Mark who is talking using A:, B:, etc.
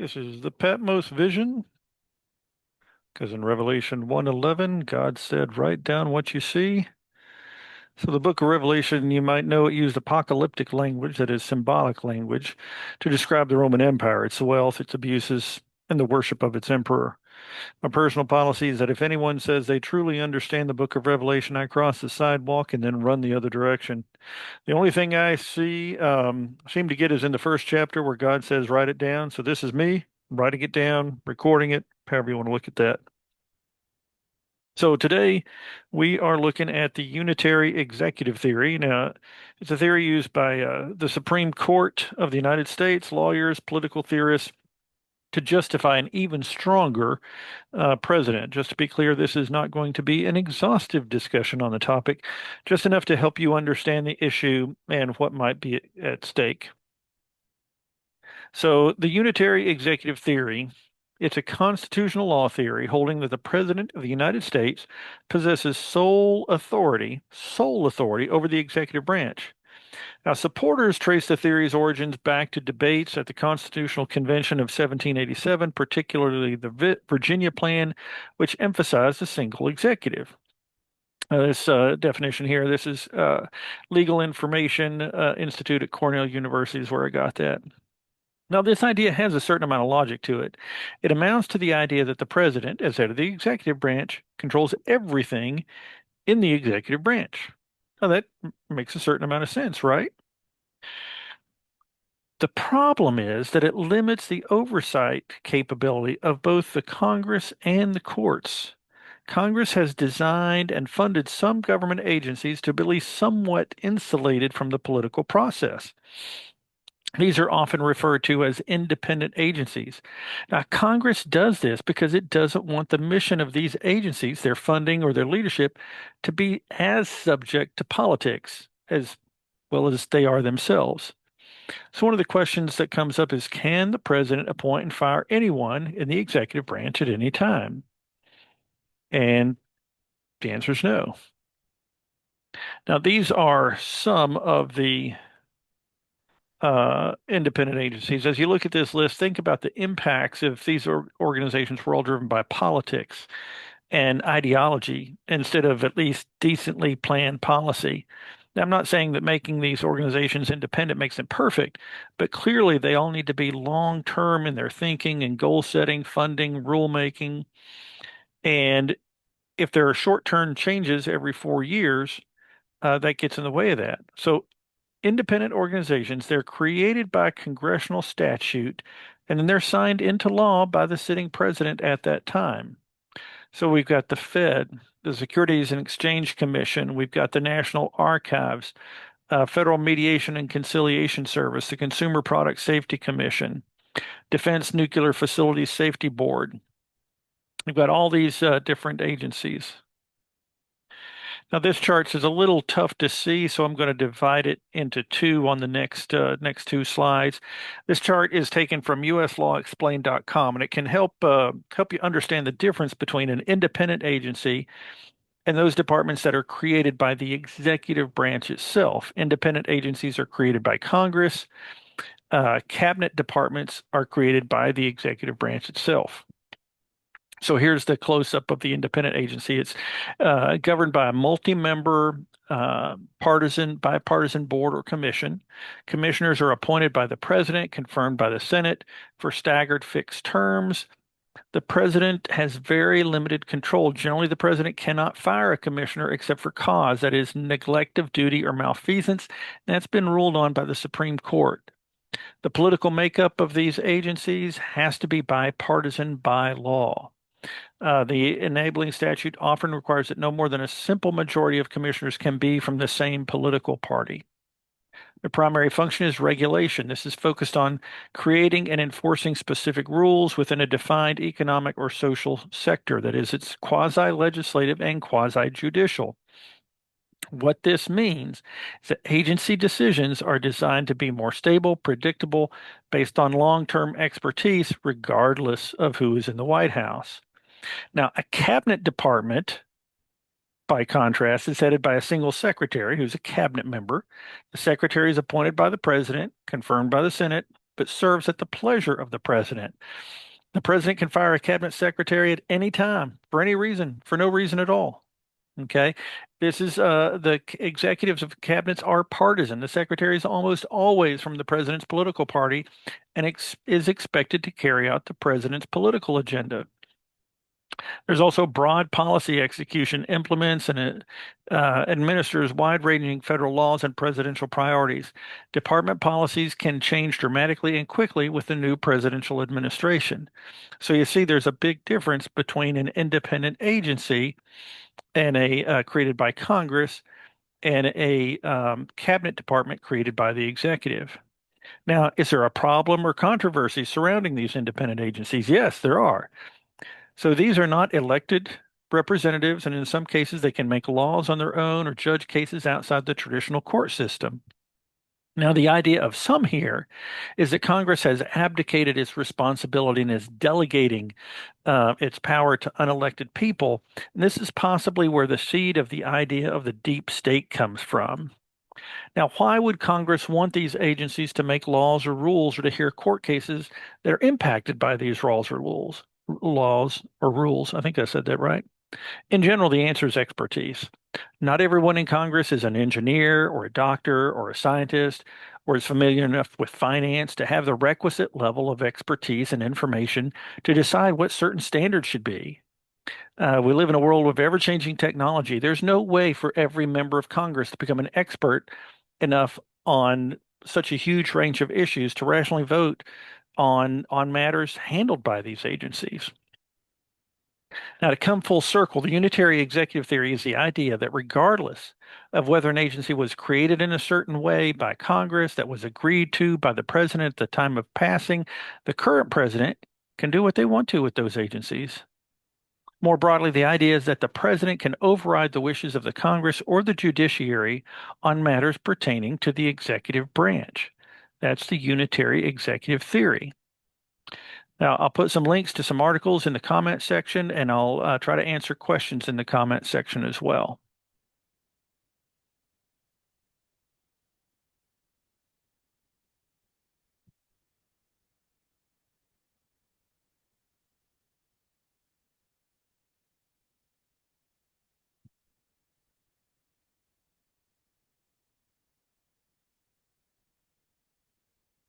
A: This is the Patmos vision, because in Revelation 1:11, God said, "Write down what you see." So the book of Revelation, you might know it used apocalyptic language, that is symbolic language, to describe the Roman Empire, its wealth, its abuses, and the worship of its emperor. My personal policy is that if anyone says they truly understand the book of Revelation, I cross the sidewalk and then run the other direction. The only thing I seem to get is in the first chapter where God says, write it down. So this is me writing it down, recording it, however you want to look at that. So today we are looking at the Unitary Executive Theory. Now, it's a theory used by the Supreme Court of the United States, lawyers, political theorists, to justify an even stronger president. Just to be clear, this is not going to be an exhaustive discussion on the topic, just enough to help you understand the issue and what might be at stake. So, the Unitary Executive Theory, it's a constitutional law theory holding that the President of the United States possesses sole authority over the executive branch. Now, supporters trace the theory's origins back to debates at the Constitutional Convention of 1787, particularly the Virginia Plan, which emphasized a single executive. This definition here, this is Legal Information Institute at Cornell University is where I got that. Now, this idea has a certain amount of logic to it. It amounts to the idea that the president, as head of the executive branch, controls everything in the executive branch. Now, that makes a certain amount of sense, right? The problem is that it limits the oversight capability of both the Congress and the courts. Congress has designed and funded some government agencies to be at least somewhat insulated from the political process. These are often referred to as independent agencies. Now, Congress does this because it doesn't want the mission of these agencies, their funding or their leadership, to be as subject to politics as well as they are themselves. So, one of the questions that comes up is, can the president appoint and fire anyone in the executive branch at any time? And the answer is no. Now, these are some of the independent agencies. As you look at this list, think about the impacts if these organizations were all driven by politics and ideology instead of at least decently planned policy. Now, I'm not saying that making these organizations independent makes them perfect, but clearly they all need to be long term in their thinking and goal setting, funding, rulemaking. And if there are short term changes every 4 years, that gets in the way of that. So independent organizations, they're created by congressional statute, and then they're signed into law by the sitting president at that time. So we've got the Fed, the Securities and Exchange Commission, we've got the National Archives, Federal Mediation and Conciliation Service, the Consumer Product Safety Commission, Defense Nuclear Facilities Safety Board. We've got all these different agencies. Now this chart is a little tough to see, so I'm going to divide it into two on the next two slides. This chart is taken from uslawexplained.com, and it can help you understand the difference between an independent agency and those departments that are created by the executive branch itself. Independent agencies are created by Congress. Cabinet departments are created by the executive branch itself. So here's the close-up of the independent agency. It's governed by a multi-member bipartisan board or commission. Commissioners are appointed by the president, confirmed by the Senate for staggered fixed terms. The president has very limited control. Generally, the president cannot fire a commissioner except for cause, that is, neglect of duty or malfeasance. That's been ruled on by the Supreme Court. The political makeup of these agencies has to be bipartisan by law. The enabling statute often requires that no more than a simple majority of commissioners can be from the same political party. The primary function is regulation. This is focused on creating and enforcing specific rules within a defined economic or social sector. That is, it's quasi-legislative and quasi-judicial. What this means is that agency decisions are designed to be more stable, predictable, based on long-term expertise, regardless of who is in the White House. Now, a cabinet department, by contrast, is headed by a single secretary who's a cabinet member. The secretary is appointed by the president, confirmed by the Senate, but serves at the pleasure of the president. The president can fire a cabinet secretary at any time for any reason, for no reason at all. Okay. This is executives of cabinets are partisan. The secretary is almost always from the president's political party and is expected to carry out the president's political agenda. There's also broad policy execution, implements and administers wide-ranging federal laws and presidential priorities. Department policies can change dramatically and quickly with the new presidential administration. So you see, there's a big difference between an independent agency and a created by Congress and a cabinet department created by the executive. Now, is there a problem or controversy surrounding these independent agencies? Yes, there are. So these are not elected representatives, and in some cases, they can make laws on their own or judge cases outside the traditional court system. Now, the idea of some here is that Congress has abdicated its responsibility and is delegating its power to unelected people. And this is possibly where the seed of the idea of the deep state comes from. Now, why would Congress want these agencies to make laws or rules or to hear court cases that are impacted by these laws or rules? I think I said that right. In general, the answer is expertise. Not everyone in Congress is an engineer or a doctor or a scientist or is familiar enough with finance to have the requisite level of expertise and information to decide what certain standards should be. We live in a world of ever-changing technology. There's no way for every member of Congress to become an expert enough on such a huge range of issues to rationally vote on matters handled by these agencies. Now, to come full circle, the unitary executive theory is the idea that regardless of whether an agency was created in a certain way by Congress, that was agreed to by the president at the time of passing, the current president can do what they want to with those agencies. More broadly, the idea is that the president can override the wishes of the Congress or the judiciary on matters pertaining to the executive branch. That's the unitary executive theory. Now, I'll put some links to some articles in the comment section, and I'll try to answer questions in the comment section as well.